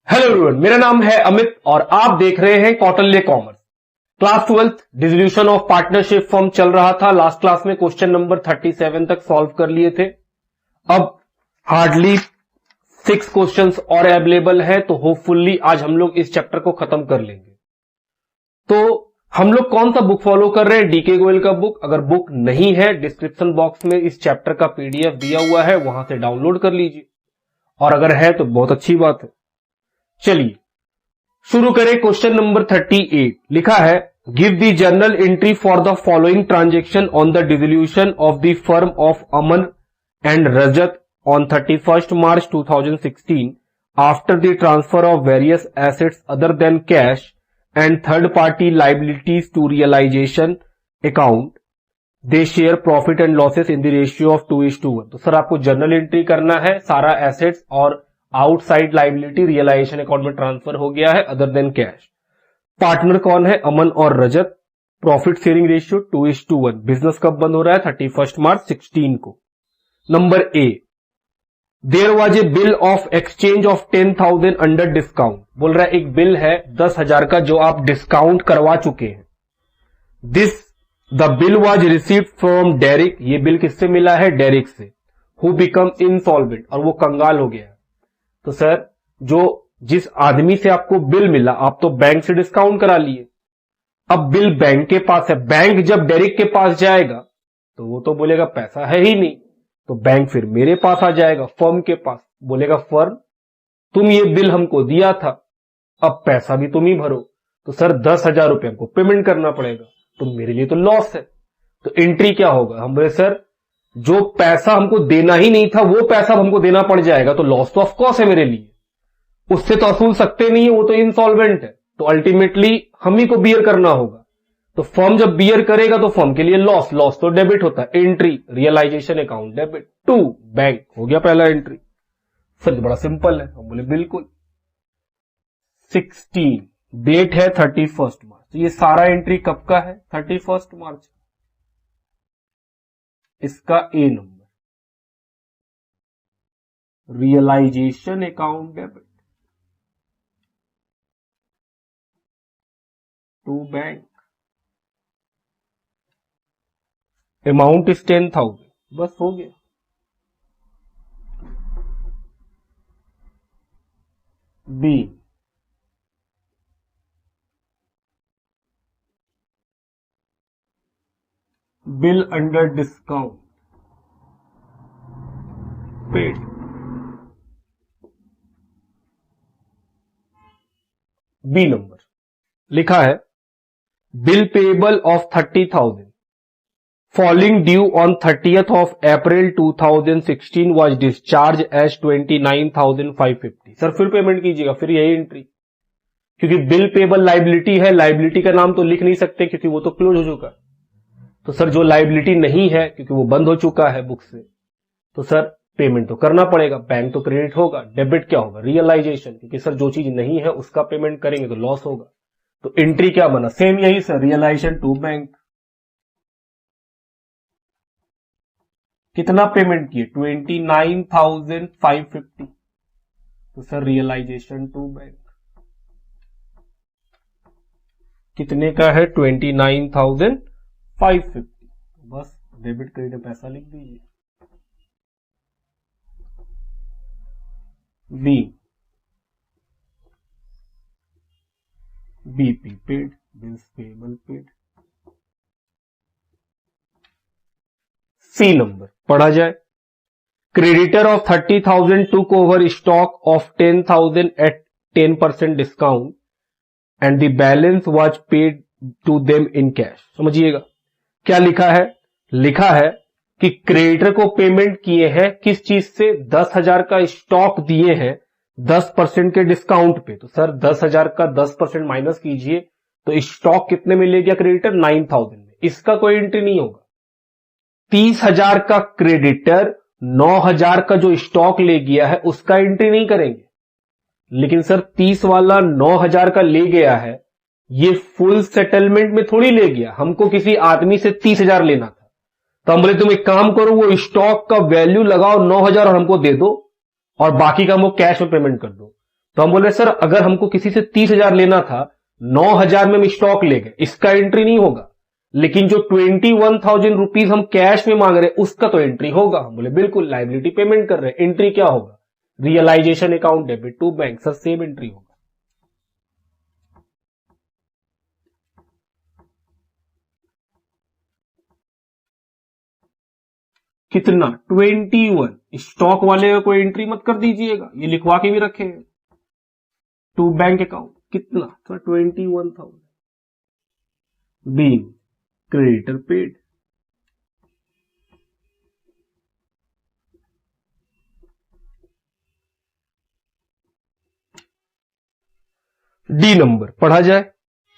Hello everyone, मेरा नाम है अमित और आप देख रहे हैं Kautilya commerce. Class 12th dissolution of partnership form चल रहा था। लास्ट क्लास में क्वेश्चन नंबर 37 तक सॉल्व कर लिए थे। अब हार्डली 6 क्वेश्चंस और अवेलेबल है, तो होपफुली आज हम लोग इस चैप्टर को खत्म कर लेंगे। तो हम लोग कौन सा बुक फॉलो कर रहे हैं? डीके गोयल का बुक। अगर बुक नहीं है, डिस्क्रिप्शन बॉक्स में इस चैप्टर का पीडीएफ दिया हुआ है, वहां से डाउनलोड कर लीजिए, और अगर है तो बहुत अच्छी बात है। चलिए शुरू करें। क्वेश्चन नंबर 38 लिखा है, give the journal entry for the following transaction on the dissolution of the firm of Aman and Rajat on 31st March 2016 after the transfer of various assets other than cash and third party liabilities to realisation account. They share profit and losses in the ratio of 2:1। तो sir आपको journal entry करना है, सारा assets और outside liability realisation account में transfer हो गया है अदर देन कैश। पार्टनर कौन है? अमन और Rajat. Profit sharing ratio 2:1। Business कब बंद हो रहा है? 31st March 16 को। Number A, there was a bill of exchange of 10,000 under discount. बोल रहा है एक बिल है 10,000 का जो आप डिस्काउंट करवा चुके हैं। This the bill was received from Derrick. ये बिल किससे मिला है? डेरिक से। हु बिकम इनसॉल्वेंट, और वो कंगाल हो गया। तो सर जिस आदमी से आपको बिल मिला, आप तो बैंक से डिस्काउंट करा लिए, अब बिल बैंक के पास है। बैंक जब डेरिक के पास जाएगा तो वो तो बोलेगा पैसा है ही नहीं, तो बैंक फिर मेरे पास आ जाएगा, फर्म के पास। बोलेगा फर्म तुम ये बिल हमको दिया था, अब पैसा भी तुम ही भरो। तो सर 10,000 रुपए हमको पेमेंट करना पड़ेगा, तो मेरे लिए तो लॉस है। तो एंट्री क्या होगा? हम बोले सर जो पैसा हमको देना ही नहीं था वो पैसा हमको देना पड़ जाएगा, तो लॉस तो ऑफकोर्स है मेरे लिए, उससे तो असूल सकते नहीं है, वो तो इंसॉल्वेंट है, तो अल्टीमेटली हम ही को बियर करना होगा। तो फर्म जब बियर करेगा तो फर्म के लिए लॉस तो डेबिट होता है। Entry realisation account debit to bank, हो गया पहला एंट्री। सर बड़ा सिंपल है। हम बोले बिल्कुल। 16 डेट है 31st March, तो ये सारा एंट्री कब का है? 31st March। इसका A number, realisation account debit to bank. Amount is 10,000। बस हो गया। B, bill under discount paid. B number लिखा है, bill payable of 30,000 falling due on 30th of April 2016 was discharge as 29,550। Sir फिर payment कीजिएगा, फिर यही एंट्री, क्योंकि बिल पेएबल लाइबिलिटी है। लाइबिलिटी का नाम तो लिख नहीं सकते क्योंकि वो तो क्लोज हो चुका। तो सर जो लाइबिलिटी नहीं है क्योंकि वो बंद हो चुका है बुक से, तो सर पेमेंट तो करना पड़ेगा। बैंक तो क्रेडिट होगा, डेबिट क्या होगा? रियलाइजेशन, क्योंकि सर जो चीज नहीं है उसका पेमेंट करेंगे तो लॉस होगा। तो एंट्री क्या बना? सेम यही सर, रियलाइजेशन टू बैंक। कितना पेमेंट किए? 29,550। तो सर रियलाइजेशन टू बैंक कितने का है? 29,550। बस डेबिट क्रेडिट पैसा लिख दीजिए। B, BP paid, bills payable paid. C number पढ़ा जाए, creditor of 30,000 took over stock of 10,000 at 10% discount and the balance was paid to them in cash. समझिएगा क्या लिखा है? लिखा है कि क्रेडिटर को पेमेंट किए हैं किस चीज से? 10,000 का स्टॉक दिए हैं 10% के डिस्काउंट पे। तो सर 10,000 का 10% माइनस कीजिए तो स्टॉक कितने में ले गया क्रेडिटर? 9,000 में। इसका कोई एंट्री नहीं होगा। 30,000 का क्रेडिटर 9,000 का जो स्टॉक ले गया है उसका एंट्री नहीं करेंगे। लेकिन सर 30 वाला 9,000 का ले गया है, ये फुल सेटलमेंट में थोड़ी ले गया, हमको किसी आदमी से 30,000 लेना था। तो हम बोले तुम एक काम करो, वो स्टॉक का वैल्यू लगाओ 9,000 और हमको दे दो, और बाकी का हमको कैश में पेमेंट कर दो। तो हम बोल रहे सर अगर हमको किसी से 30,000 लेना था, 9,000 में हम स्टॉक ले गए, इसका एंट्री नहीं होगा, लेकिन जो 21,000 रुपीज हम कैश में मांग रहे हैं उसका तो एंट्री होगा। हम बोले बिल्कुल, लायबिलिटी पेमेंट कर रहे हैं, एंट्री क्या होगा? Realisation account debit to bank. Sir same entry होगा। कितना? 21। स्टॉक वाले का कोई एंट्री मत कर दीजिएगा, ये लिखवा के भी रखे हैं, टू बैंक अकाउंट। कितना? तो 21,000 being creditor paid. D number पढ़ा जाए।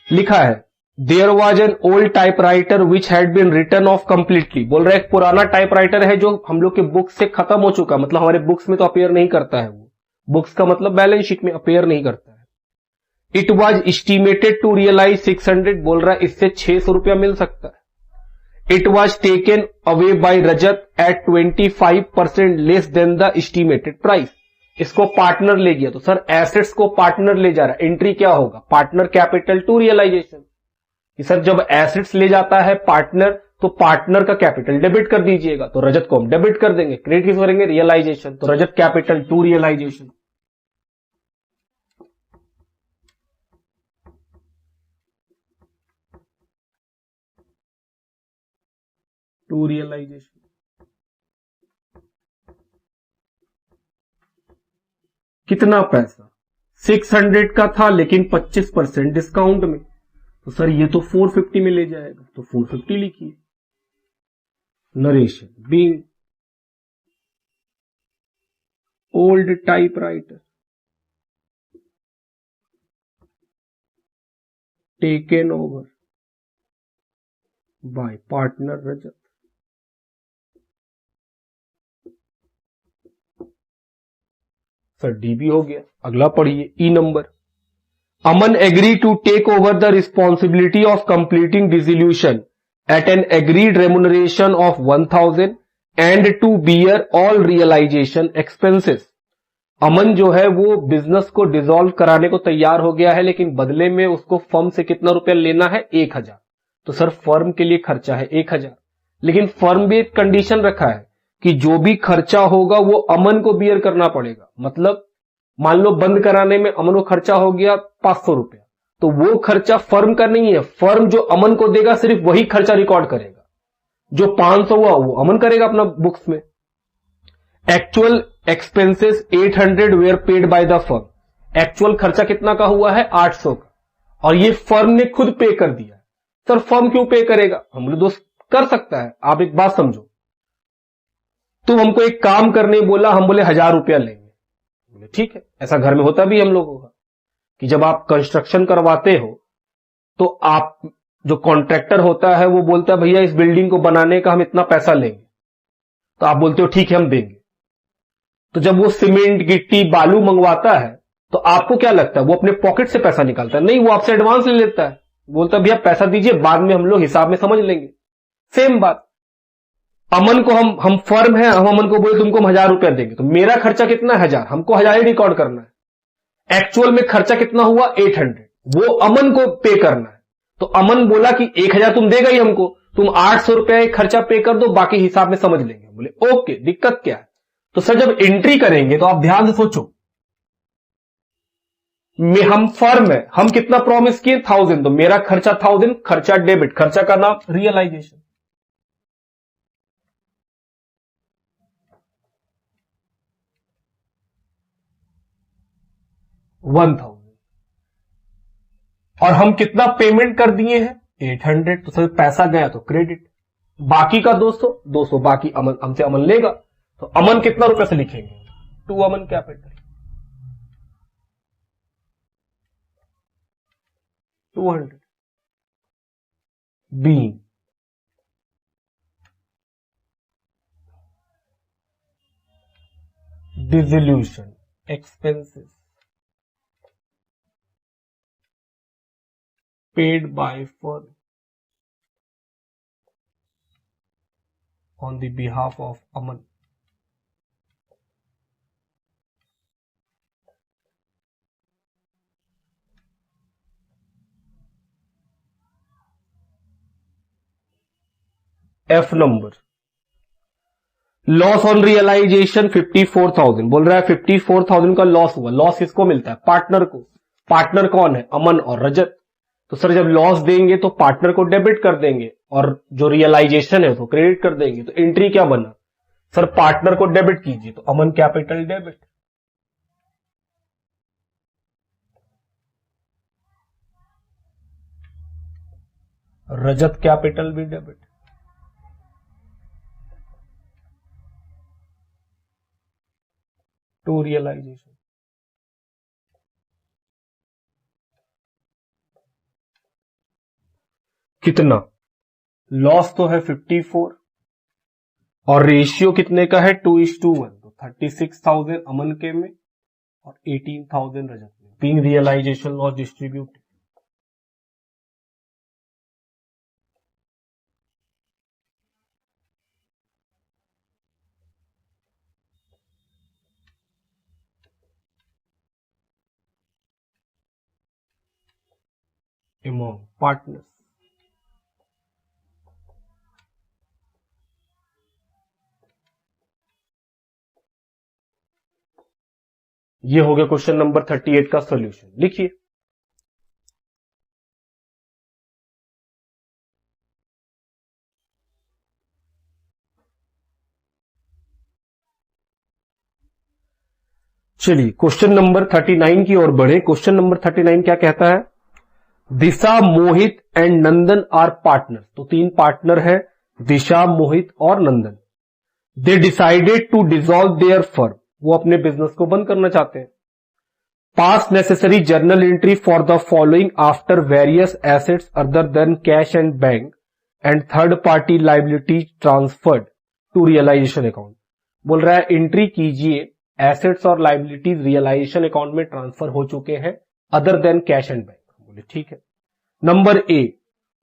लिखा है there was an old typewriter which had been written off completely. बोल रहा है एक पुराना टाइपराइटर है जो हम लोग के बुक्स से खत्म हो चुका, मतलब हमारे बुक्स में तो अपेयर नहीं करता है वो, बुक्स का मतलब बैलेंस शीट में अपेयर नहीं करता है। It was estimated to realise 600। बोल रहा है इससे 600 रुपया मिल सकता है। It was taken away by Rajat at 25% less than the estimated price. इसको पार्टनर ले गया, तो सर एसेट्स को पार्टनर ले जा रहा है, एंट्री क्या होगा? Partner capital to realisation. कि सर जब एसेट्स ले जाता है पार्टनर, तो पार्टनर का कैपिटल डेबिट कर दीजिएगा, तो रजत को हम डेबिट कर देंगे, क्रेडिट किस करेंगे? रियलाइजेशन। तो Rajat capital to realisation. To realisation. कितना पैसा? 600 का था लेकिन 25% डिस्काउंट में, तो सर ये तो 450 में ले जाएगा, तो 450 लिखिए। Narration being old typewriter taken over by partner Rajat. Sir DB हो गया। अगला पढ़िए E number. Aman agree to take over the responsibility of completing dissolution at an agreed remuneration of 1,000 and to bear all realisation expenses. Aman जो है वो business को dissolve कराने को तैयार हो गया है, लेकिन बदले में उसको फर्म से कितना रुपया लेना है? 1,000। तो सर फर्म के लिए खर्चा है 1,000, लेकिन फर्म भी एक कंडीशन रखा है कि जो भी खर्चा होगा वो अमन को बियर करना पड़ेगा। मतलब मान लो बंद कराने में अमन को खर्चा हो गया 500 रुपया, तो वो खर्चा फर्म का नहीं है, फर्म जो अमन को देगा सिर्फ वही खर्चा रिकॉर्ड करेगा, जो 500 हुआ वो अमन करेगा अपना बुक्स में। Actual expenses 800 were paid by the firm. Actual खर्चा कितना का हुआ है? 800 का, और ये फर्म ने खुद पे कर दिया। सर फर्म क्यों पे करेगा? हम लोग दोस्त कर सकता है। आप एक बात समझो, तुम हमको एक काम करने बोला, हम बोले 1,000 रुपया लेंगे, बोले ठीक है। ऐसा घर में होता भी हम लोगों का कि जब आप कंस्ट्रक्शन करवाते हो तो आप जो कॉन्ट्रैक्टर होता है वो बोलता है भैया इस बिल्डिंग को बनाने का हम इतना पैसा लेंगे, तो आप बोलते हो ठीक है हम देंगे। तो जब वो सीमेंट गिट्टी बालू मंगवाता है तो आपको क्या लगता है? वो अपने पॉकेट से पैसा निकालता है? नहीं, वो आपसे एडवांस ले लेता है, बोलता है भैया पैसा दीजिए, बाद में हम लोग हिसाब में समझ लेंगे। सेम बात अमन को हम फर्म है, हम अमन को बोले तुमको हम 1,000 रुपया देंगे, तो मेरा खर्चा कितना? 1,000, हमको 1,000 ही रिकॉर्ड करना है। एक्चुअल में खर्चा कितना हुआ? 800, वो अमन को पे करना है। तो अमन बोला कि 1,000 तुम देगा ही हमको, तुम 800 रुपया खर्चा पे कर दो, बाकी हिसाब में समझ लेंगे। बोले ओके, दिक्कत क्या है? तो सर जब एंट्री करेंगे तो आप ध्यान से सोचो, हम फर्म है, हम कितना प्रॉमिस किए? 1,000, तो मेरा खर्चा 1,000, खर्चा डेबिट, खर्चा का नाम रियलाइजेशन। $1,000 और हम कितना पेमेंट कर दिए हैं? 800। तो सर पैसा गया तो क्रेडिट, बाकी का 200 बाकी अमन हमसे अमन लेगा। तो अमन कितना रुपए से लिखेंगे? To Aman capital 200 being dissolution expenses paid by firm on the behalf of Aman. F number. Loss on realisation 54,000, बोल रहा है 54,000 का लॉस हुआ। लॉस किसको मिलता है? पार्टनर को। पार्टनर कौन है? अमन और रजत। तो सर जब लॉस देंगे तो पार्टनर को डेबिट कर देंगे और जो रियलाइजेशन है उसको क्रेडिट कर देंगे। तो एंट्री क्या बना? सर पार्टनर को डेबिट कीजिए, तो अमन कैपिटल डेबिट, रजत कैपिटल भी डेबिट। टू रियलाइजेशन कितना? लॉस तो है 54 और रेशियो कितने का है? 2:1। तो 36,000 अमन के में और 18,000 रजत में, तीन realisation loss distribute. among partners। ये हो गया क्वेश्चन नंबर 38 का सॉल्यूशन। लिखिए। चलिए क्वेश्चन नंबर 39 की ओर बढ़े। क्वेश्चन नंबर 39 क्या कहता है? Disha, Mohit and Nandan are partner. तो तीन पार्टनर है, दिशा, मोहित और Nandan. They decided to dissolve their firm. वो अपने बिजनेस को बंद करना चाहते हैं। Pass necessary journal entry for the following after various assets other than cash and bank and third party liabilities transferred to realisation account. बोल रहा है एंट्री कीजिए, एसेट्स और लाइबिलिटीज रियलाइजेशन अकाउंट में ट्रांसफर हो चुके हैं other than cash and bank. बोले ठीक है। Number A,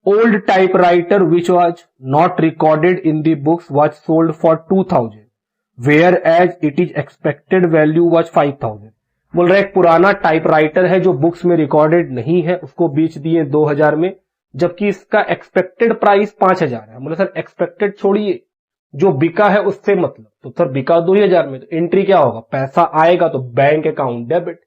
old typewriter which was not recorded in the books was sold for 2,000 whereas it is expected value was 5,000। बोल रहे एक पुराना टाइपराइटर है जो बुक्स में रिकॉर्डेड नहीं है, उसको बेच दिए 2,000 में, जबकि इसका एक्सपेक्टेड प्राइस 5,000 है। बोले सर एक्सपेक्टेड छोड़िए, जो बिका है उससे मतलब। तो सर बिका 2,000 में, तो एंट्री क्या होगा? पैसा आएगा तो बैंक अकाउंट डेबिट।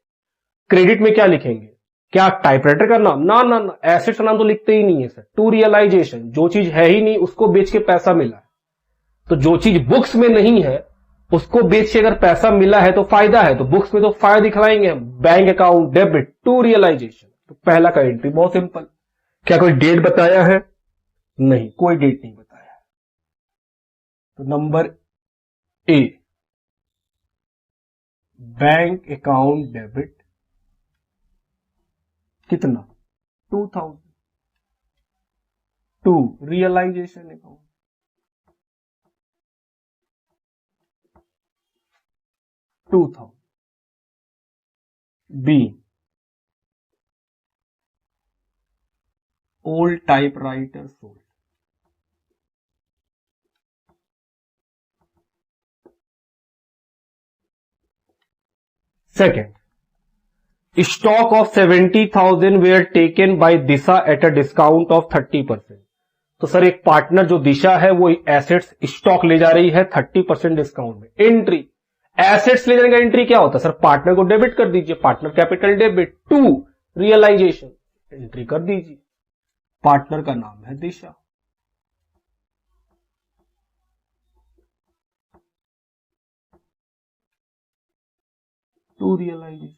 क्रेडिट में क्या लिखेंगे? क्या टाइपराइटर का नाम? ना ना ना, एसेट्स का नाम तो लिखते ही नहीं है सर। टू रियलाइजेशन, जो चीज है ही नहीं उसको बेच के पैसा मिला है। तो जो चीज बुक्स में नहीं है उसको बेच के अगर पैसा मिला है तो फायदा है, तो बुक्स में तो फायदा दिखलाएंगे हम। Bank account debit to realisation. तो पहला का एंट्री बहुत सिंपल। क्या कोई डेट बताया है? नहीं, कोई डेट नहीं बताया। तो number A, bank account debit कितना? 2,000 to realisation account. B, old typewriter sold. Second, stock of 70,000 were taken by Disha at a discount of 30%। तो सर एक पार्टनर जो दिशा है वो एसेट्स स्टॉक ले जा रही है 30% डिस्काउंट में। एंट्री, एसेट्स ले जाने का एंट्री क्या होता है? सर पार्टनर को डेबिट कर दीजिए, partner capital debit to realisation, entry कर दीजिए। पार्टनर का नाम है दिशा। टू रियलाइजेशन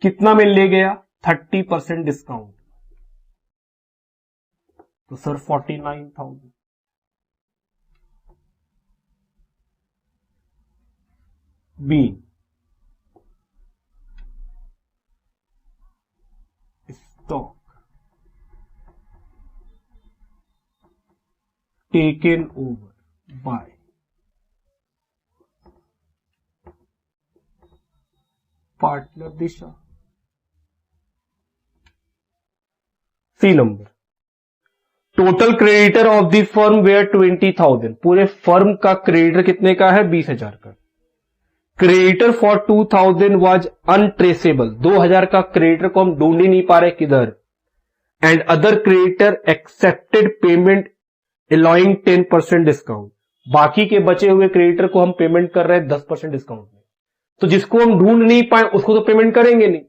कितना में ले गया? 30% डिस्काउंट। तो sir 49,000। B, stock taken over by partner Disha. C number, total creditor of the firm were 20,000। पूरे फर्म का क्रेडिटर कितने का है? 20,000 का। Creditor for 2,000 was untraceable. 2,000 का क्रेडिटर को हम ढूंढ ही नहीं पा रहे किधर। And other creditor accepted payment allowing 10% discount. बाकी के बचे हुए क्रेडिटर को हम पेमेंट कर रहे हैं 10% डिस्काउंट में। तो जिसको हम ढूंढ नहीं पाए उसको तो पेमेंट करेंगे नहीं।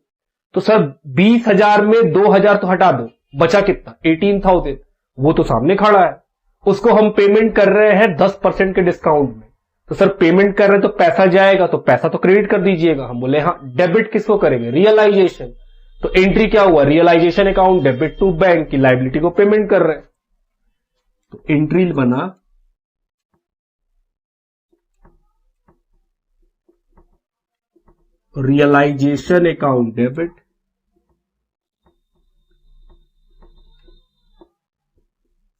तो सर 20,000 में 2,000 तो हटा दो, बचा कितना 18,000, वो तो सामने खड़ा है, उसको हम पेमेंट कर रहे हैं 10% के डिस्काउंट में। तो सर पेमेंट कर रहे हैं तो पैसा जाएगा, तो पैसा तो क्रेडिट कर दीजिएगा। हम बोले हाँ, डेबिट किसको करेंगे, रियलाइजेशन। तो एंट्री क्या हुआ, realisation account debit to bank की लाइबिलिटी को पेमेंट कर रहे हैं। तो एंट्री बना रियलाइजेशन अकाउंट डेबिट,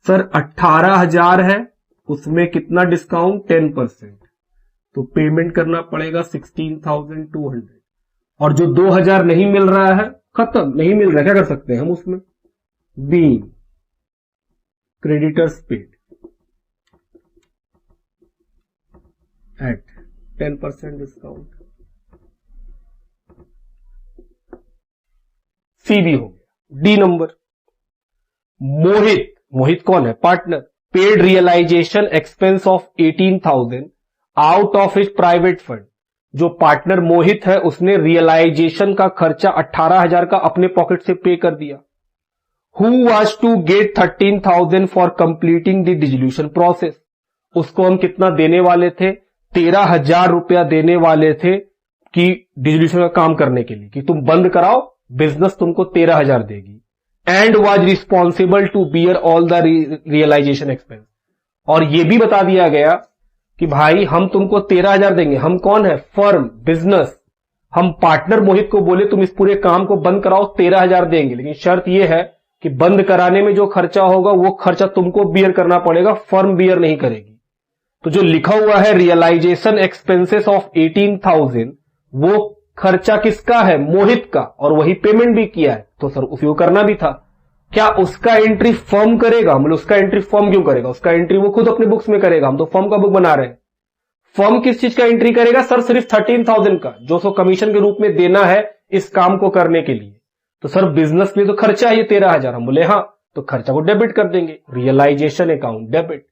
सर 18,000 है, उसमें कितना डिस्काउंट 10%, तो पेमेंट करना पड़ेगा 16,200। और जो 2,000 नहीं मिल रहा है, खत्म, नहीं मिल रहा है, क्या कर सकते हैं हम उसमें, being creditors paid at 10% discount, C भी हो गया। डी नंबर, मोहित, मोहित कौन है, partner, paid realisation expense of 18,000 out of his private fund. जो पार्टनर मोहित है उसने रियलाइजेशन का खर्चा 18,000 का अपने पॉकेट से पे कर दिया। Who was to get 13,000 for completing the dissolution process. उसको हम कितना देने वाले थे, 13,000 रुपया देने वाले थे कि डिसोल्यूशन का काम करने के लिए, कि तुम बंद कराओ, बिजनेस तुमको 13,000 देगी। And was responsible to bear all the realisation expense. और यह भी बता दिया गया कि भाई हम तुमको 13,000 देंगे। हम कौन है, फर्म, बिजनेस। हम पार्टनर मोहित को बोले तुम इस पूरे काम को बंद कराओ, 13,000 देंगे, लेकिन शर्त यह है कि बंद कराने में जो खर्चा होगा वो खर्चा तुमको बियर करना पड़ेगा, फर्म बियर नहीं करेगी। तो जो लिखा हुआ है रियलाइजेशन एक्सपेंसेस ऑफ 18,000, वो खर्चा किसका है, मोहित का, और वही पेमेंट भी किया है। तो सर उसको करना भी था, क्या उसका एंट्री फर्म करेगा, मतलब उसका एंट्री फर्म क्यों करेगा, उसका एंट्री वो खुद अपने बुक्स में करेगा, हम तो फर्म का बुक बना रहे हैं। फर्म किस चीज का एंट्री करेगा, सर सिर्फ 13,000 का, जो सो कमीशन के रूप में देना है इस काम को करने के लिए। तो सर बिजनेस के लिए तो खर्चा है ये 13,000, हम बोले हाँ, तो खर्चा को डेबिट कर देंगे, रियलाइजेशन अकाउंट डेबिट।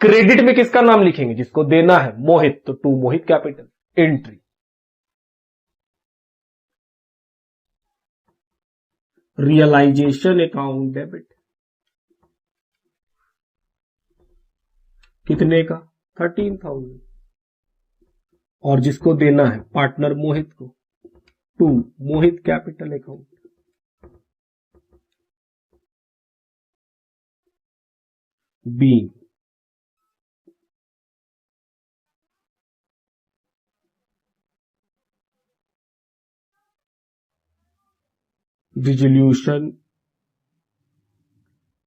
क्रेडिट में किसका नाम लिखेंगे, जिसको देना है मोहित, तो to Mohit capital, entry realisation account debit, कितने का, 13,000, और जिसको देना है पार्टनर मोहित को, to Mohit capital account, B dissolution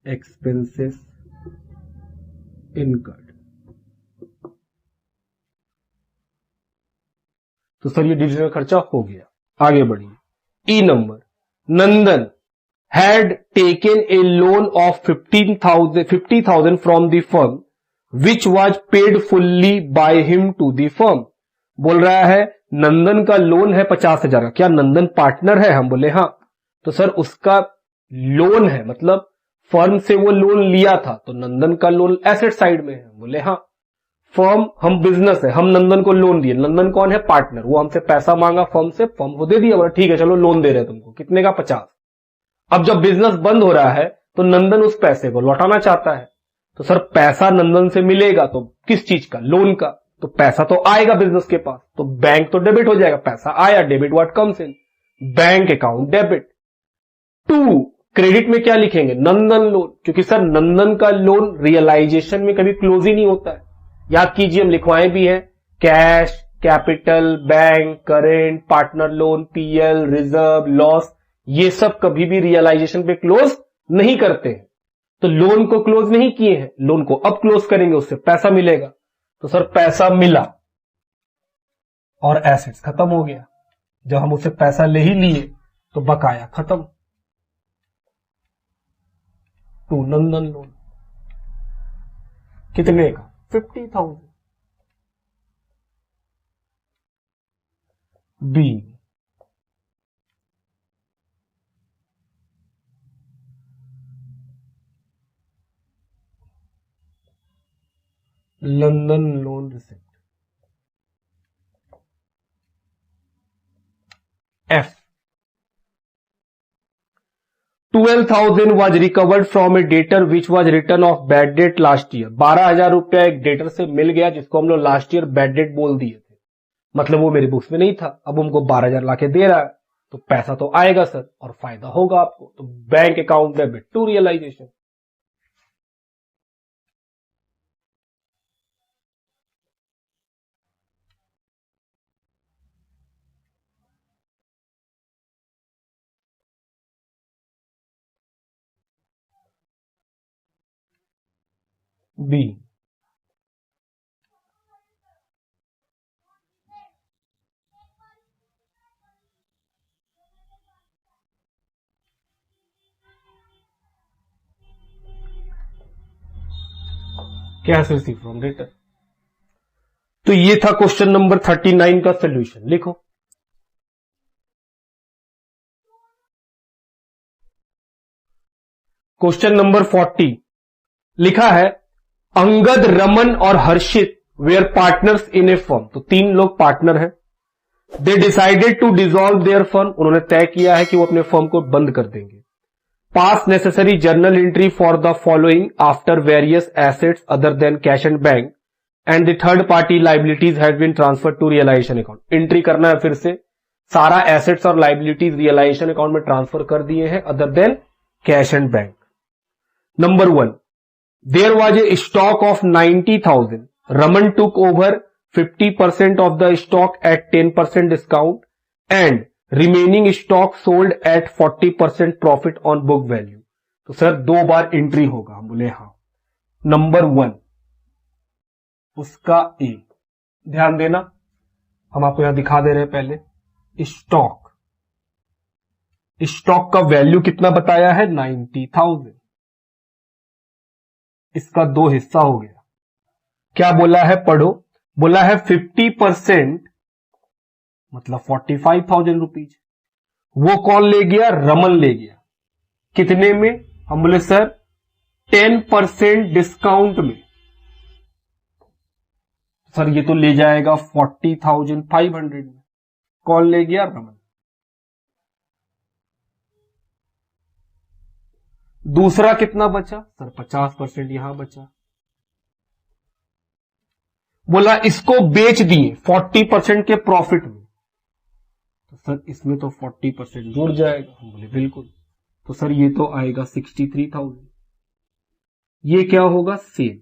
expenses incurred. तो सर ये डिजिटल खर्चा हो गया। आगे बढ़िए, E number, Nandan had taken a loan of 50,000 from the firm which was paid fully by him to the firm. बोल रहा है नंदन का लोन है 50,000 का, क्या नंदन पार्टनर है, हम बोले हाँ। तो सर उसका लोन है, मतलब फर्म से वो लोन लिया था, तो नंदन का लोन एसेट साइड में है, बोले हाँ। फर्म, हम बिजनेस है, हम नंदन को लोन दिए, नंदन कौन है, पार्टनर, वो हमसे पैसा मांगा फर्म से, फर्म को दे दिया, बोला ठीक है चलो लोन दे रहे हैं तुमको, कितने का, 50। अब जब बिजनेस बंद हो रहा है तो नंदन उस पैसे को लौटाना चाहता है। तो सर पैसा नंदन से मिलेगा तो किस चीज का, लोन का, तो पैसा तो आएगा बिजनेस के पास, तो बैंक तो डेबिट हो जाएगा, पैसा आया, debit what comes in, bank account debit. To, credit में क्या लिखेंगे, नंदन लोन, क्योंकि सर नंदन का लोन रियलाइजेशन में कभी क्लोज ही नहीं होता है। याद कीजिए हम लिखवाए भी हैं, cash, capital, bank, current, partner loan, PL, reserve, loss, ये सब कभी भी रियलाइजेशन पे क्लोज नहीं करते हैं। तो लोन को क्लोज नहीं किए हैं, लोन को अब क्लोज करेंगे, उससे पैसा मिलेगा। तो सर पैसा मिला और एसेट्स खत्म हो गया। जब हम उससे पैसा ले ही लिए तो बकाया खत्म, टू नंदन लोन, कितने का, 50,000। B, London loan receipt. F 12,000 was recovered from a debtor which was written off bad debt last year। 12,000 रुपया एक डेटर से मिल गया जिसको हम लोग लास्ट ईयर बैड डेट बोल दिए थे, मतलब वो मेरी बुक्स में नहीं था, अब हमको 12,000 लाके दे रहा है तो पैसा तो आएगा सर और फायदा होगा आपको, तो bank account debit to realisation. B cash receive from debtor. तो ये था क्वेश्चन नंबर 39 का सोल्यूशन। लिखो क्वेश्चन नंबर 40 लिखा है अंगद, रमन और Harshit were partners in a firm. तो तीन लोग पार्टनर हैं। They decided to dissolve their firm. उन्होंने तय किया है कि वो अपने फर्म को बंद कर देंगे। Pass necessary journal entry for the following after various assets other than cash and bank and the third party liabilities have been transfer to realisation account. Entry करना है फिर से, सारा एसेट्स और लाइबिलिटीज रियलाइजेशन अकाउंट में transfer कर दिए हैं other than cash and bank. Number 1, there was a stock of 90,000। Raman took over 50% of the stock at 10% discount and remaining stock sold at 40% profit on book value। तो sir 2 बार entry होगा। हम बोले हाँ। Number 1 उसका ए, ध्यान देना हम आपको यहां दिखा दे रहे हैं। पहले स्टॉक का वैल्यू कितना बताया है 90,000। इसका 2 हिस्सा हो गया। क्या बोला है पढ़ो, बोला है 50% मतलब 45,000 रुपीज। वो कौन ले गया, रमन ले गया। कितने में, हम बोले सर 10% डिस्काउंट में। सर ये तो ले जाएगा 40,500 में। कौन ले गया, रमन। दूसरा कितना बचा, सर 50% यहां बचा। बोला इसको बेच दिए 40% के प्रॉफिट में। तो सर इसमें तो 40% जुड़ जाएगा। हम बोले बिल्कुल। तो सर ये तो आएगा 63,000। ये क्या होगा, सेल।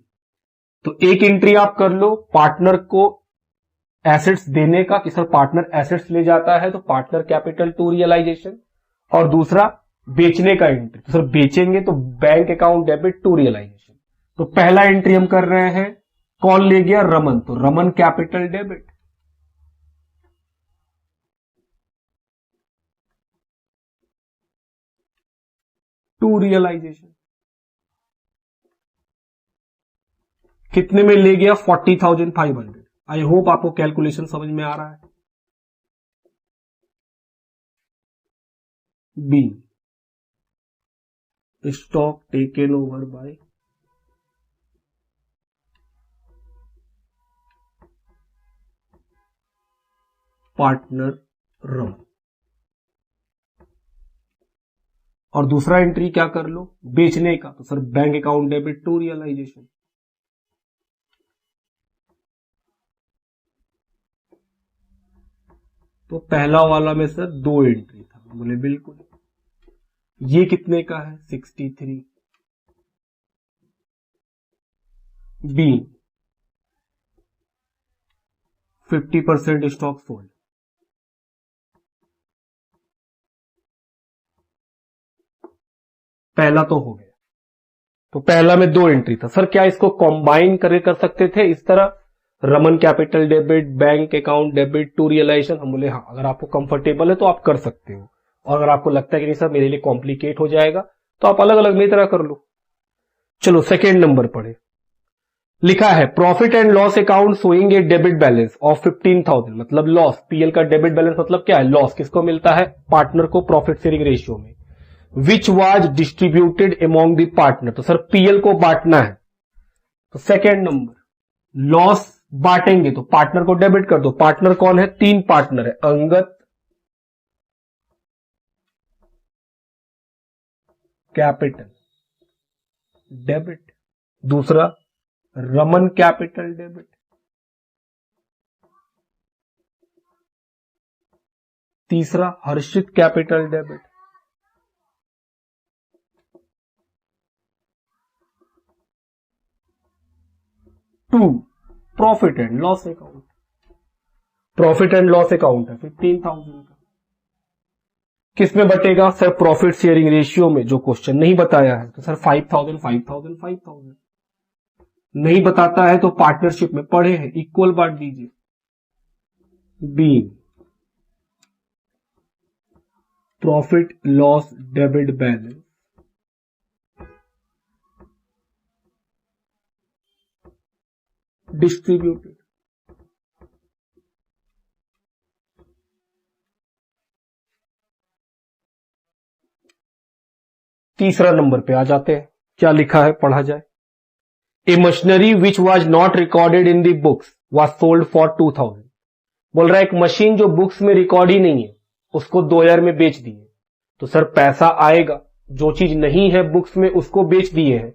तो एक एंट्री आप कर लो पार्टनर को एसेट्स देने का कि सर पार्टनर एसेट्स ले जाता है तो पार्टनर कैपिटल टू रियलाइजेशन, और दूसरा बेचने का एंट्री। तो सर बेचेंगे तो bank account debit to realisation. तो पहला एंट्री हम कर रहे हैं, कौन ले गया, रमन। तो Raman capital debit. To realisation. कितने में ले गया, 40,500। आई होप आपको कैलकुलेशन समझ में आ रहा है। B, stock taken over by partner Raman. और दूसरा एंट्री क्या कर लो, बेचने का। तो sir bank account debit to realisation. तो पहला वाला में सर 2 एंट्री था। बोले बिल्कुल। ये कितने का है, 63। B 50% stock sold. पहला तो हो गया। तो पहला में 2 एंट्री था। सर क्या इसको कंबाइन करके कर सकते थे इस तरह, Raman capital debit bank account debit to realisation. हम बोले हाँ, अगर आपको कंफर्टेबल है तो आप कर सकते हो, और अगर आपको लगता है कि नहीं सर मेरे लिए कॉम्प्लिकेट हो जाएगा तो आप अलग अलग मेरी तरह कर लो। चलो सेकेंड नंबर पढ़े। लिखा है profit and loss account showing A debit balance of 15,000। मतलब लॉस, पीएल का डेबिट बैलेंस मतलब क्या है, लॉस किसको मिलता है, पार्टनर को, प्रॉफिट शेयरिंग रेशियो में। Which was distributed among the partner. तो सर पीएल को बांटना है। तो सेकेंड नंबर लॉस बांटेंगे तो पार्टनर को डेबिट कर दो। पार्टनर कौन है? 3 पार्टनर है, अंगद, कैपिटल डेबिट, दूसरा रमन कैपिटल डेबिट, तीसरा Harshit capital debit. 2 profit and loss account. Profit and loss account है 15,000 का। किसमें बटेगा सर? प्रॉफिट शेयरिंग रेशियो में, जो क्वेश्चन नहीं बताया है। तो सर 5,000 5,000 5,000 नहीं बताता है तो पार्टनरशिप में पढ़े हैं, इक्वल बांट दीजिए। B profit loss debit balance distributed. तीसरा नंबर पे आ जाते हैं, क्या लिखा है पढ़ा जाए। A machinery which was not recorded in the books was sold for 2,000। बोल रहा है एक मशीन जो बुक्स में रिकॉर्ड ही नहीं है उसको 2,000 में बेच दिए। तो सर पैसा आएगा, जो चीज नहीं है बुक्स में उसको बेच दिए हैं,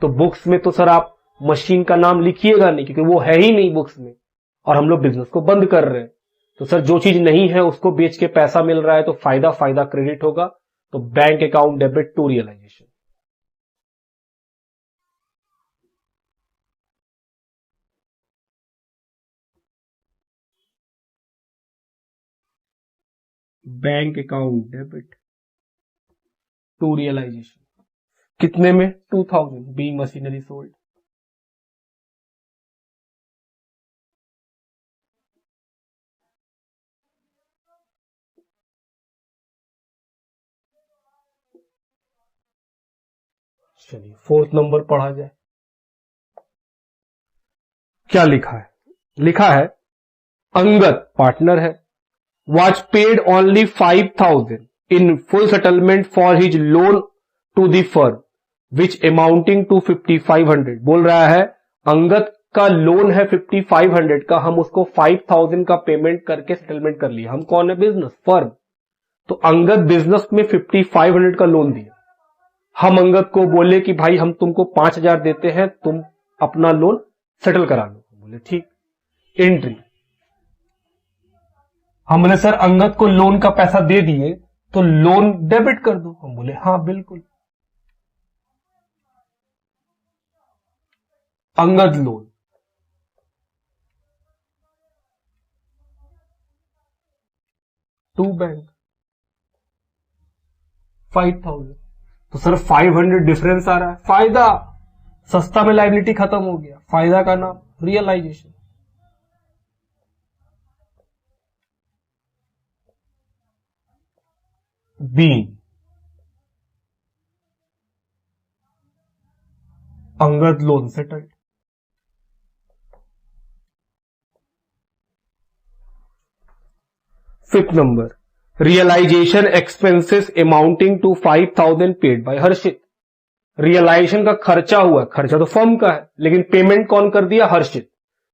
तो बुक्स में तो सर आप मशीन का नाम लिखिएगा नहीं, क्योंकि वो है ही नहीं बुक्स में और हम लोग बिजनेस को बंद कर रहे हैं। तो सर जो चीज नहीं है उसको बेच के पैसा मिल रहा है तो फायदा फायदा क्रेडिट होगा, तो bank account debit to realisation. Bank account debit to realisation कितने में? 2,000 बीइंग मशीनरी सोल्ड। चलिए 4th नंबर पढ़ा जाए। क्या लिखा है? लिखा है अंगद पार्टनर है, was paid only 5,000 in full settlement for his loan to the firm which amounting to 5,500। बोल रहा है अंगद का लोन है 5,500 का, हम उसको 5,000 का पेमेंट करके सेटलमेंट कर लिया। हम कौन है? Business firm. तो अंगद बिजनेस में 5,500 का लोन दिया। हम अंगद को बोले कि भाई हम तुमको 5,000 देते हैं, तुम अपना लोन सेटल करा लो। बोले ठीक। एंट्री हमने सर अंगद को लोन का पैसा दे दिए तो लोन डेबिट कर दो। हम बोले हाँ बिल्कुल। Angad loan to bank 5,000। तो सर 500 डिफरेंस आ रहा है, फायदा सस्ता में लायबिलिटी खत्म हो गया, फायदा का नाम realisation. B Angad loan settled. Fifth number realisation expenses amounting to 5,000 paid by Harshit. Realisation का खर्चा हुआ, खर्चा तो फर्म का है लेकिन पेमेंट कौन कर दिया? हर्षित।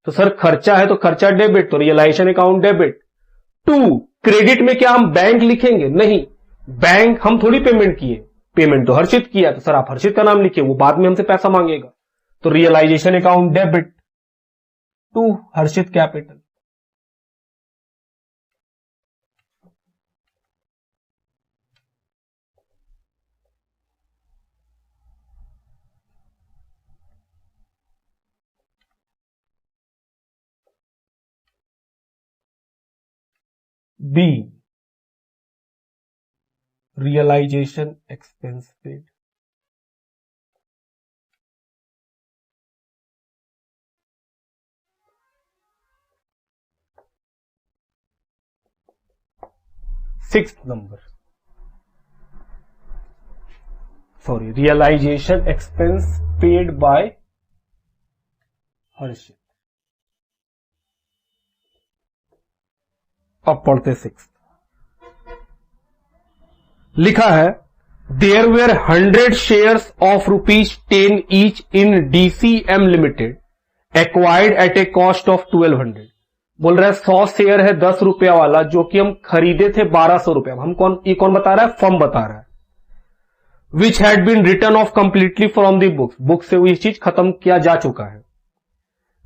तो सर खर्चा है तो खर्चा डेबिट, तो रियलाइजेशन अकाउंट डेबिट। 2 क्रेडिट में क्या हम बैंक लिखेंगे? नहीं, बैंक हम थोड़ी पेमेंट किए, पेमेंट तो हर्षित किया, तो सर आप हर्षित का नाम लिखिए, वो बाद में हमसे पैसा मांगेगा। तो realisation account debit to Harshit capital. B realisation expense paid. Sixth number realisation expense paid by Harshit. अब पढ़ते 6th। लिखा है there were 100 shares of ₹10 each in DCM limited acquired at a cost of 1200। बोल रहा है 100 शेयर है 10 रुपया वाला, जो कि हम खरीदे थे 1200 रुपया। हम ये कौन बता रहा है? फर्म बता रहा है। Which had been written off completely from the books, book से वो चीज खत्म किया जा चुका है।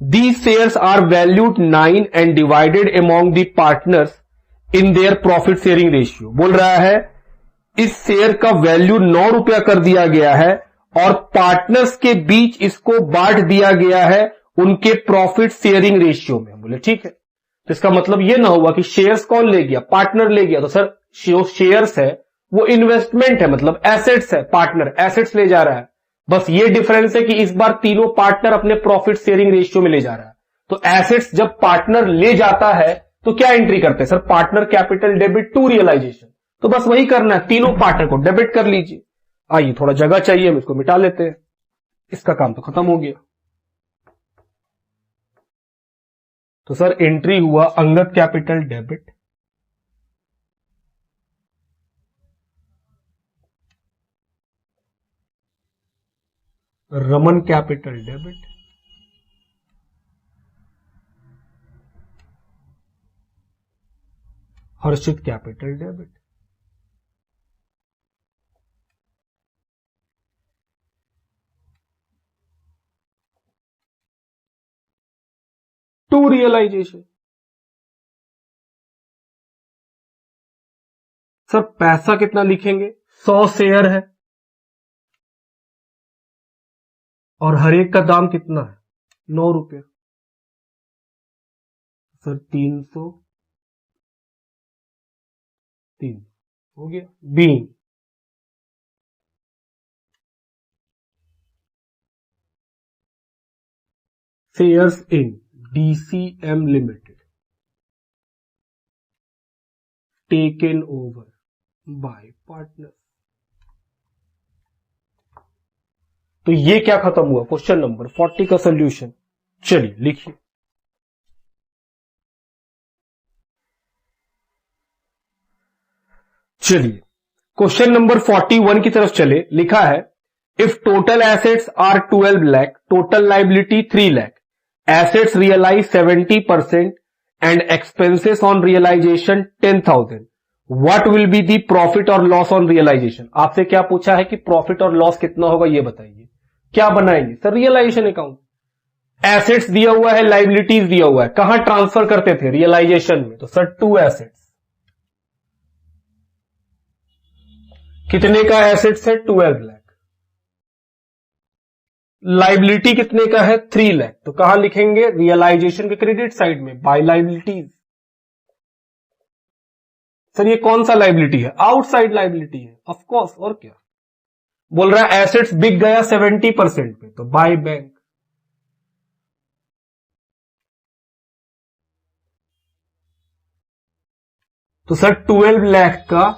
These shares are valued 9 and divided among the partners in their profit sharing ratio। बोल रहा है इस शेयर का वैल्यू 9 रुपया कर दिया गया है और पार्टनर्स के बीच इसको बांट दिया गया है उनके प्रॉफिट शेयरिंग रेशियो में। बोले ठीक है, तो इसका मतलब यह ना हुआ कि शेयर्स कौन ले गया? पार्टनर ले गया। तो सर जो शेयर्स है वो इन्वेस्टमेंट है, मतलब एसेट्स है, पार्टनर एसेट्स ले जा रहा है। बस ये डिफरेंस है कि इस बार तीनों पार्टनर अपने प्रॉफिट शेयरिंग रेशियो में ले जा रहा है। तो एसेट्स जब पार्टनर ले जाता है तो क्या एंट्री करते हैं? Sir partner capital debit to realisation. तो बस वही करना है, तीनों पार्टनर को डेबिट कर लीजिए। आइए, थोड़ा जगह चाहिए, हम इसको मिटा लेते हैं। इसका काम तो खत्म हो गया। तो सर एंट्री हुआ Angad capital debit, Raman capital debit, Harshit capital debit. To realisation. Sir पैसा कितना लिखेंगे? 100 शेयर है और हर एक का दाम कितना है? 9 रुपया। सर 300 3 हो गया। B shares in DCM limited taken over by partner. तो ये क्या खत्म हुआ? क्वेश्चन नंबर 40 का सोल्यूशन। चलिए लिखिए। चलिए क्वेश्चन नंबर 41 की तरफ चले। लिखा है if total assets are 12 lakh, total liability 3 lakh, assets realise 70% and expenses on realisation 10,000, what will be the profit और लॉस ऑन रियलाइजेशन। आपसे क्या पूछा है कि प्रॉफिट और लॉस कितना होगा, ये बताइए। क्या बनाएंगे? Sir realisation account. एसेट्स दिया हुआ है, लाइबिलिटीज दिया हुआ है, कहां ट्रांसफर करते थे? रियलाइजेशन में। तो सर टू एसेट्स। कितने का एसेट्स है? 12 लाख। लाइबिलिटी कितने का है? 3 लाख। तो कहां लिखेंगे? रियलाइजेशन के क्रेडिट साइड में, बाय लाइबिलिटीज। सर ये कौन सा लाइबिलिटी है? आउटसाइड लाइबिलिटी है, ऑफ कोर्स। और क्या बोल रहा है? एसेट्स बिक गया 70% पे, तो बाय बैंक। तो सर 12 लाख का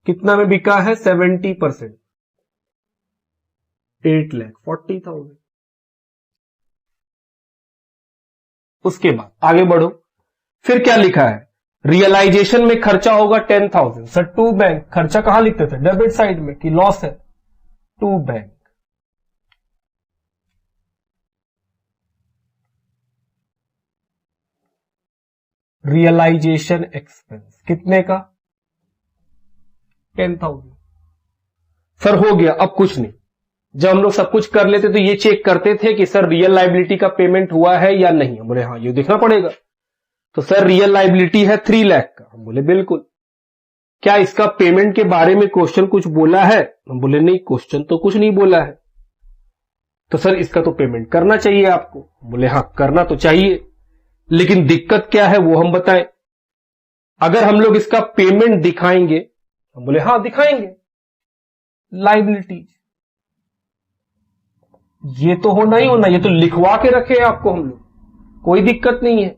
कितना में बिका है? 70%, 8,40,000। उसके बाद आगे बढ़ो। फिर क्या लिखा है? रियलाइजेशन में खर्चा होगा 10,000। Sir to bank. खर्चा कहां लिखते थे? डेबिट साइड में, कि लॉस है? To bank. रियलाइजेशन एक्सपेंस कितने का? 10,000। सर हो गया। अब कुछ नहीं। जब हम लोग सब कुछ कर लेते तो ये चेक करते थे कि सर रियल लाइबिलिटी का पेमेंट हुआ है या नहीं। हम बोले हाँ, ये देखना पड़ेगा। तो सर रियल लाइबिलिटी है 3 लाख का। हम बोले बिल्कुल। क्या इसका पेमेंट के बारे में क्वेश्चन कुछ बोला है? हम बोले नहीं, क्वेश्चन तो कुछ नहीं बोला है। तो सर इसका तो पेमेंट करना चाहिए आपको। बोले हाँ, करना तो चाहिए, लेकिन दिक्कत क्या है वो हम बताएं। अगर हम लोग इसका पेमेंट दिखाएंगे, हम बोले हाँ दिखाएंगे, लाइबिलिटीज, ये तो होना ही होना, ये तो लिखवा के रखे हैं आपको हम लोग, कोई दिक्कत नहीं है।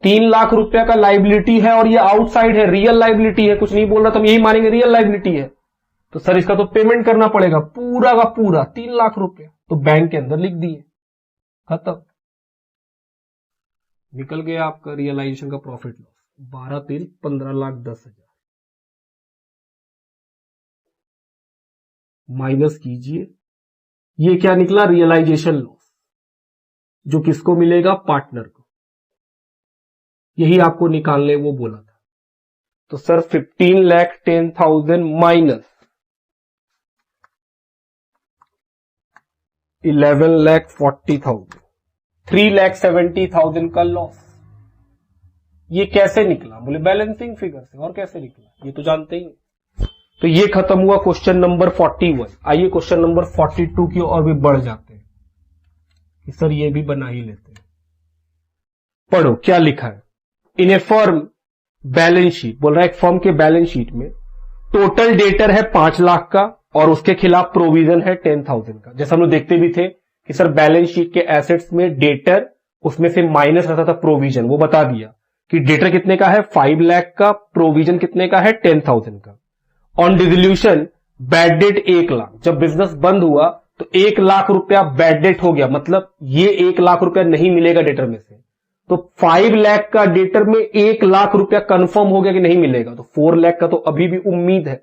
3 लाख रुपया का लाइबिलिटी है और ये आउटसाइड है, रियल लाइबिलिटी है, कुछ नहीं बोल रहा तो हम यही मानेंगे रियल लाइबिलिटी है। तो सर इसका तो पेमेंट करना पड़ेगा, पूरा का पूरा 3 लाख रुपया। तो बैंक के अंदर लिख दिए, खत्म। निकल गया आपका रियलाइजेशन का प्रॉफिट लॉस। 12 3 15,10,000 माइनस कीजिए, ये क्या निकला? Realisation loss. जो किसको मिलेगा? पार्टनर को। यही आपको निकालने वो बोला था। तो सर 15,10,000 माइनस 11,40,000, 3,70,000 का लॉस। ये कैसे निकला? बोले बैलेंसिंग फिगर से। और कैसे निकला ये तो जानते ही। तो ये खत्म हुआ क्वेश्चन नंबर 41। आइए क्वेश्चन नंबर 42 की ओर भी बढ़ जाते हैं कि सर ये भी बना ही लेते हैं। पढ़ो क्या लिखा है। इन ए फर्म बैलेंस शीट, बोल रहा है एक फर्म के बैलेंस शीट में टोटल डेटर है 5 लाख का और उसके खिलाफ प्रोविजन है 10,000 का। जैसे हम लोग देखते भी थे कि सर बैलेंस शीट के एसेट्स में डेटर, उसमें से माइनस रहता था प्रोविजन। वो बता दिया कि डेटर कितने का है? 5 लाख का। प्रोविजन कितने का है? 10,000 का। On dissolution bad debt 1 lakh. जब बिजनेस बंद हुआ तो 1 लाख रुपया बैड डेट हो गया, मतलब ये 1 लाख रुपया नहीं मिलेगा डेटर में से। तो 5 लाख का डेटर में 1 लाख रुपया कंफर्म हो गया कि नहीं मिलेगा, तो 4 लाख का तो अभी भी उम्मीद है।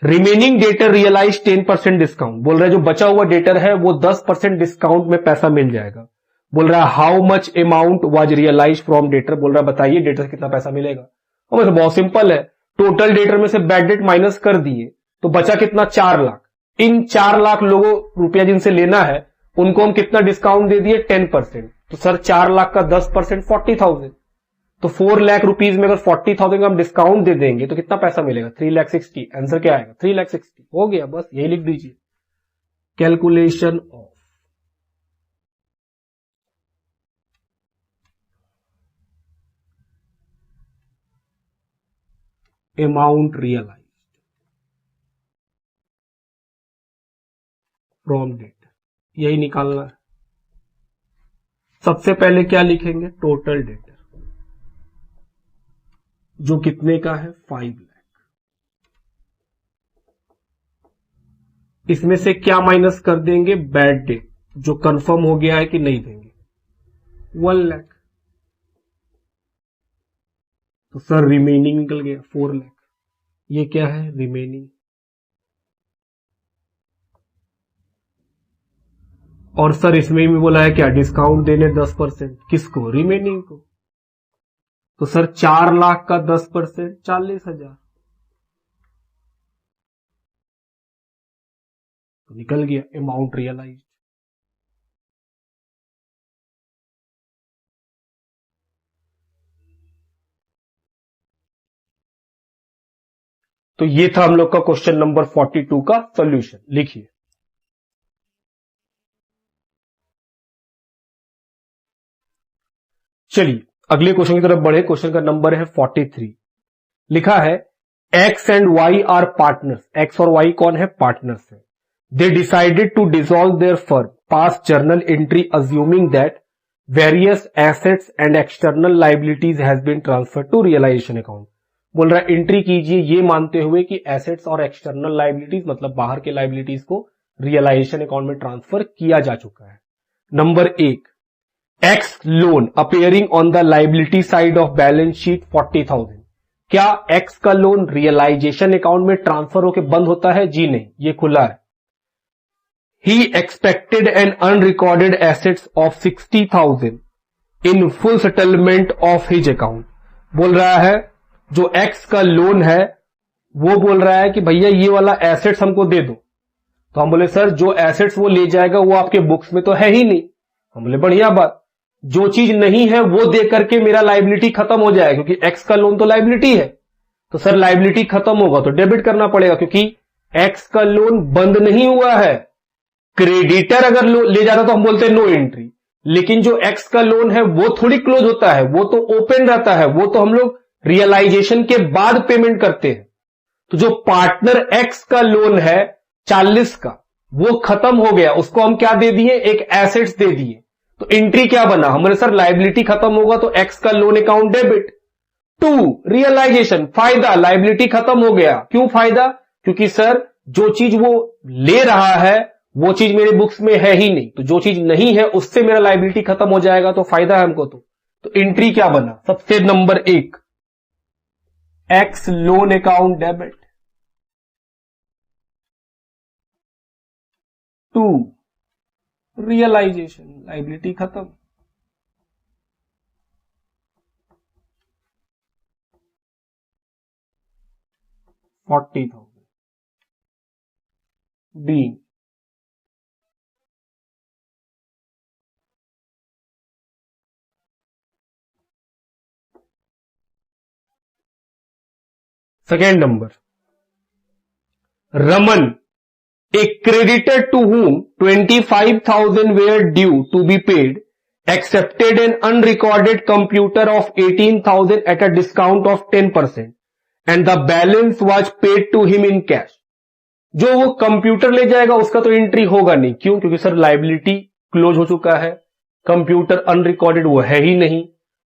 Remaining debtor realise 10% discount. बोल रहा है जो बचा हुआ डेटर है वो 10% डिस्काउंट में पैसा मिल जाएगा। बोल रहा है how much amount was realise from debtor. बोल रहा है बताइए डेटर से कितना पैसा मिलेगा। और तो बहुत सिंपल है, टोटल डेटर में से बैड डेट माइनस कर दिए तो बचा कितना? 4 लाख। इन 4 लाख लोगों रुपया जिनसे लेना है उनको हम कितना डिस्काउंट दे दिए? 10%। तो सर 4 लाख का 10% 40,000। तो 4 लाख रुपीज में अगर 40,000 का हम डिस्काउंट दे देंगे तो कितना पैसा मिलेगा? 3,60,000। आंसर क्या आएगा? 3,60,000 हो गया। बस यही लिख दीजिए, calculation of amount realised from debtor, यही निकालना है। सबसे पहले क्या लिखेंगे? टोटल डेटर, जो कितने का है? 5 लाख। इसमें से क्या माइनस कर देंगे? बैड डेट, जो कंफर्म हो गया है कि नहीं देंगे, 1 लाख। तो सर रिमेनिंग निकल गया 4 लाख। ये क्या है? रिमेनिंग। और सर इसमें भी बोला है क्या? डिस्काउंट देने 10%। किसको? रिमेनिंग को। तो सर 4 लाख का 10% 40,000। तो निकल गया अमाउंट रियलाइज। तो ये था हम लोग का क्वेश्चन नंबर 42 का सॉल्यूशन। लिखिए, चलिए अगले क्वेश्चन की तरफ बढ़े। क्वेश्चन का नंबर है 43। लिखा है X and Y are partners. X और वाई कौन है? पार्टनर्स है। They decided to dissolve their firm, pass journal entry assuming that various assets and external liabilities has been transfer to realisation account. बोल रहा है एंट्री कीजिए ये मानते हुए कि एसेट्स और एक्सटर्नल लाइबिलिटीज मतलब बाहर के लाइबिलिटीज को रियलाइजेशन अकाउंट में ट्रांसफर किया जा चुका है। Number 1, X loan appearing on the liability side of balance sheet 40,000। क्या एक्स का लोन रियलाइजेशन अकाउंट में ट्रांसफर होकर बंद होता है? जी नहीं, ये खुला है। He expected an unrecorded assets of 60,000 in full settlement of his account. बोल रहा है जो एक्स का लोन है वो बोल रहा है कि भैया ये वाला एसेट्स हमको दे दो। तो हम बोले सर जो एसेट्स वो ले जाएगा वो आपके बुक्स में तो है ही नहीं। हम बोले बढ़िया बात, जो चीज नहीं है वो दे करके मेरा लाइबिलिटी खत्म हो जाएगा, क्योंकि एक्स का लोन तो लाइबिलिटी है। तो सर लाइबिलिटी खत्म होगा तो डेबिट करना पड़ेगा, क्योंकि एक्स का लोन बंद नहीं हुआ है। क्रेडिटर अगर ले जाता तो हम बोलते हैं नो एंट्री, लेकिन जो एक्स का लोन है वो थोड़ी क्लोज होता है, वो तो ओपन रहता है, वो तो हम लोग रियलाइजेशन के बाद पेमेंट करते हैं। तो जो पार्टनर एक्स का लोन है 40 का वो खत्म हो गया, उसको हम क्या दे दिए? एक एसेट्स दे दिए। तो एंट्री क्या बना? हमारे सर लाइबिलिटी खत्म होगा तो एक्स का लोन अकाउंट डेबिट। 2, रियलाइजेशन, फायदा, लाइबिलिटी खत्म हो गया। क्यों फायदा? क्योंकि सर जो चीज वो ले रहा है वो चीज मेरे बुक्स में है ही नहीं, तो जो चीज नहीं है उससे मेरा लाइबिलिटी खत्म हो जाएगा, तो फायदा है हमको। तो एंट्री क्या बना? सबसे number 1, X loan account debit. 2, realisation, liability खत्म। $40,000 B. Second number, Raman, a creditor to whom 25,000 were due to be paid accepted an unrecorded computer of 18,000 at a discount of 10% and the balance was paid to him in cash। जो वो computer ले जाएगा उसका तो entry होगा नहीं। क्यों? क्योंकि सर लाइबिलिटी क्लोज हो चुका है, कंप्यूटर अनरिकॉर्डेड वो है ही नहीं,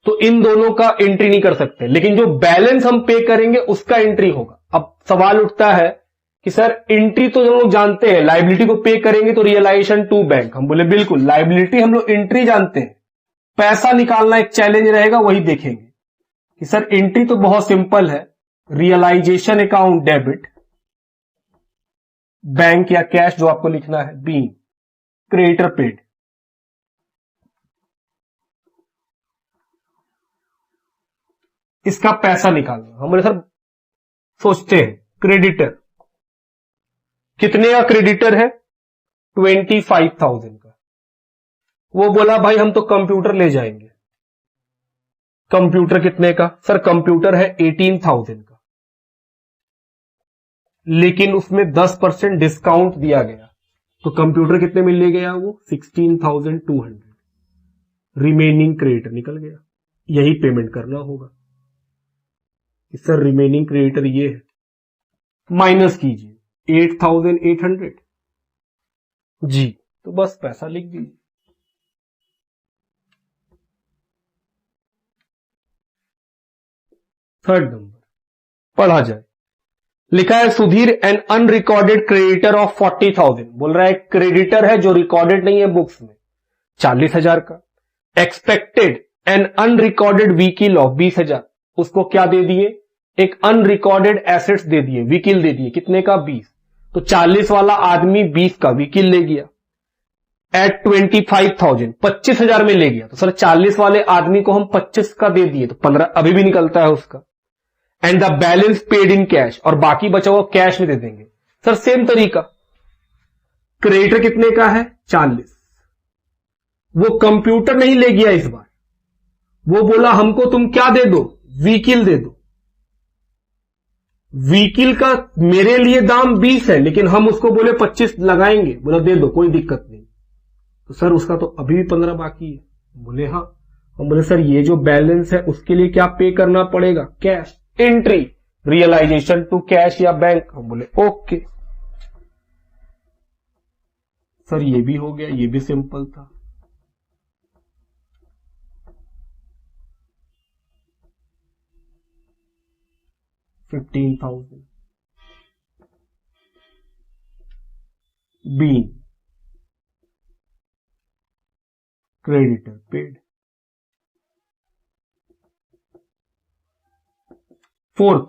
तो इन दोनों का एंट्री नहीं कर सकते। लेकिन जो बैलेंस हम पे करेंगे उसका एंट्री होगा। अब सवाल उठता है कि सर एंट्री तो हम लोग जानते हैं, लाइबिलिटी को पे करेंगे तो रियलाइजेशन टू बैंक। हम बोले बिल्कुल, लाइबिलिटी हम लोग एंट्री जानते हैं, पैसा निकालना एक चैलेंज रहेगा, वही देखेंगे कि सर एंट्री तो बहुत सिंपल है, रियलाइजेशन अकाउंट डेबिट, बैंक या कैश जो आपको लिखना है, बी क्रेडिटर पेड। इसका पैसा निकालना। हम बोले सर सोचते हैं, क्रेडिटर कितने का क्रेडिटर है? 25,000 का। वो बोला भाई हम तो कंप्यूटर ले जाएंगे। कंप्यूटर कितने का? सर कंप्यूटर है 18,000 का, लेकिन उसमें 10% डिस्काउंट दिया गया, तो कंप्यूटर कितने में ले गया वो? 16,200। रिमेनिंग क्रेडिटर निकल गया। यही पेमेंट करना होगा। सर रिमेनिंग क्रेडिटर ये है, माइनस कीजिए 8,800 जी, तो बस पैसा लिख दीजिए। थर्ड नंबर पढ़ा जाए। लिखा है Sudhir an unrecorded creditor of 40,000। बोल रहा है क्रेडिटर है जो रिकॉर्डेड नहीं है बुक्स में, 40,000 का। Expected an unrecorded vehicle of 20,000। उसको क्या दे दिए? एक अनरिकॉर्डेड एसेट्स दे दिए, व्हीकल दे दिए। कितने का? 20। तो 40 वाला आदमी 20 का व्हीकल ले गया एट 25,000, 25,000 में ले गया। तो सर 40 वाले आदमी को हम 25 का दे दिए, तो 15 अभी भी निकलता है उसका। And the balance paid in cash, और बाकी बचा हुआ कैश में दे देंगे। सर सेम तरीका, क्रेडिटर कितने का है? 40। वो कंप्यूटर नहीं ले गया इस बार, वो बोला हमको तुम क्या दे दो? व्हीकल दे दो। व्हीकल का मेरे लिए दाम 20 है, लेकिन हम उसको बोले 25 लगाएंगे। बोला दे दो, कोई दिक्कत नहीं। तो सर उसका तो अभी भी 15 बाकी है। बोले हाँ। हम बोले सर ये जो बैलेंस है उसके लिए क्या पे करना पड़ेगा? Cash. Entry realisation to cash या बैंक। हम बोले ओके। सर ये भी हो गया, ये भी सिंपल था। $15,000 B creditor paid. Fourth,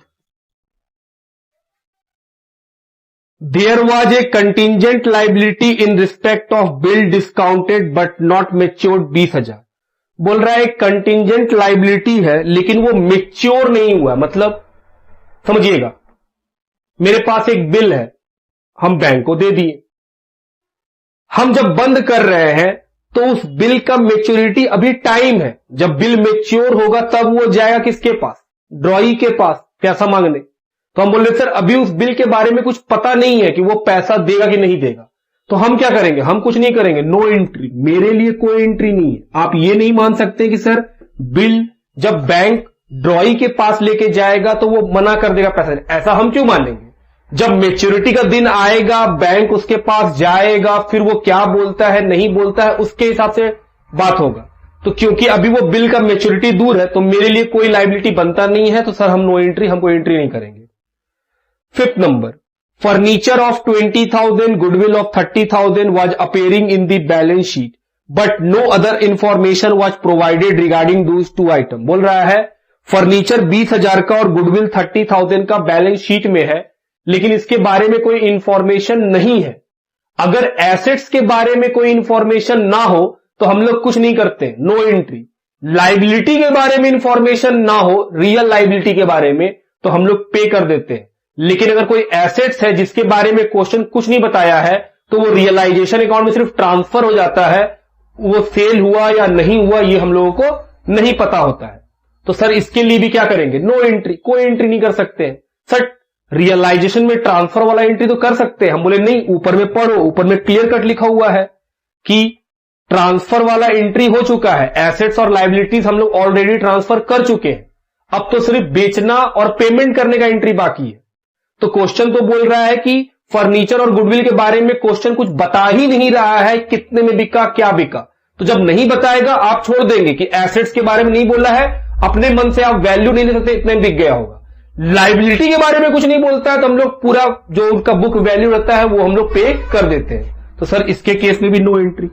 there was a contingent liability in respect of bill discounted but not matured 20,000। बोल रहा है कंटिजेंट लाइबिलिटी है लेकिन वो मेच्योर नहीं हुआ। मतलब समझिएगा, मेरे पास एक बिल है, हम बैंक को दे दिए, हम जब बंद कर रहे हैं तो उस बिल का मेच्योरिटी अभी टाइम है। जब बिल मेच्योर होगा तब वो जाएगा किसके पास? ड्रॉई के पास पैसा मांगने। तो हम बोल रहे सर अभी उस बिल के बारे में कुछ पता नहीं है कि वो पैसा देगा कि नहीं देगा, तो हम क्या करेंगे? हम कुछ नहीं करेंगे, नो एंट्री। मेरे लिए कोई एंट्री नहीं है। आप ये नहीं मान सकते कि सर बिल जब बैंक ड्रॉई के पास लेके जाएगा तो वो मना कर देगा पैसा। ऐसा हम क्यों मानेंगे? जब मेच्योरिटी का दिन आएगा, बैंक उसके पास जाएगा, फिर वो क्या बोलता है नहीं बोलता है उसके हिसाब से बात होगा। तो क्योंकि अभी वो बिल का मेच्योरिटी दूर है तो मेरे लिए कोई लाइबिलिटी बनता नहीं है, तो सर हम नो एंट्री, हमको एंट्री नहीं करेंगे। Fifth number, furniture of 20,000, goodwill of 30,000 was appearing in the balance sheet but no other information was provided regarding those two item. बोल रहा है फर्नीचर 20,000 का और गुडविल 30,000 का बैलेंस शीट में है, लेकिन इसके बारे में कोई इंफॉर्मेशन नहीं है। अगर एसेट्स के बारे में कोई इंफॉर्मेशन ना हो तो हम लोग कुछ नहीं करते, नो एंट्री। लाइबिलिटी के बारे में इंफॉर्मेशन ना हो, रियल लाइबिलिटी के बारे में, तो हम लोग पे कर देते हैं। लेकिन अगर कोई एसेट्स है जिसके बारे में क्वेश्चन कुछ नहीं बताया है तो वो रियलाइजेशन अकाउंट में सिर्फ ट्रांसफर हो जाता है, वो सेल हुआ या नहीं हुआ ये हम लोगों को नहीं पता होता है। तो सर इसके लिए भी क्या करेंगे, नो एंट्री, कोई एंट्री नहीं कर सकते हैं। सर रियलाइजेशन में ट्रांसफर वाला एंट्री तो कर सकते हैं। हम बोले नहीं, ऊपर में पढ़ो, ऊपर में क्लियर कट लिखा हुआ है कि ट्रांसफर वाला एंट्री हो चुका है, एसेट्स और लाइबिलिटीज हम लोग ऑलरेडी ट्रांसफर कर चुके हैं, अब तो सिर्फ बेचना और पेमेंट करने का एंट्री बाकी है। तो क्वेश्चन तो बोल रहा है कि फर्नीचर और गुडविल के बारे में क्वेश्चन कुछ बता ही नहीं रहा है, कितने में बिका, क्या बिका। तो जब नहीं बताएगा आप छोड़ देंगे कि एसेट्स के बारे में नहीं बोला है, अपने मन से आप वैल्यू नहीं ले सकते, इतने में बिक गया होगा। लाइबिलिटी के बारे में कुछ नहीं बोलता है तो हम लोग पूरा जो उनका बुक वैल्यू रहता है वो हम लोग पे कर देते हैं। तो सर इसके केस में भी नो एंट्री।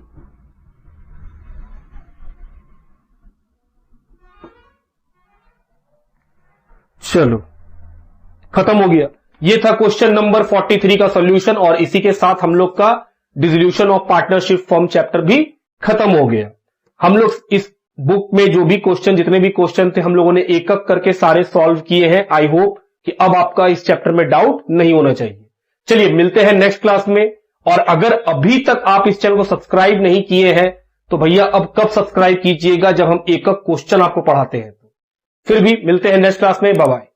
चलो खत्म हो गया। ये था क्वेश्चन नंबर 43 का सॉल्यूशन, और इसी के साथ हम लोग का dissolution of partnership form chapter भी खत्म हो गया। हम लोग इस बुक में जो भी क्वेश्चन, जितने भी क्वेश्चन थे, हम लोगों ने एक एक करके सारे सॉल्व किए हैं। आई होप कि अब आपका इस चैप्टर में डाउट नहीं होना चाहिए। चलिए मिलते हैं नेक्स्ट क्लास में। और अगर अभी तक आप इस चैनल को सब्सक्राइब नहीं किए हैं तो भैया अब कब सब्सक्राइब कीजिएगा, जब हम एक एक क्वेश्चन आपको पढ़ाते हैं। तो फिर भी मिलते हैं नेक्स्ट क्लास में। Bye bye.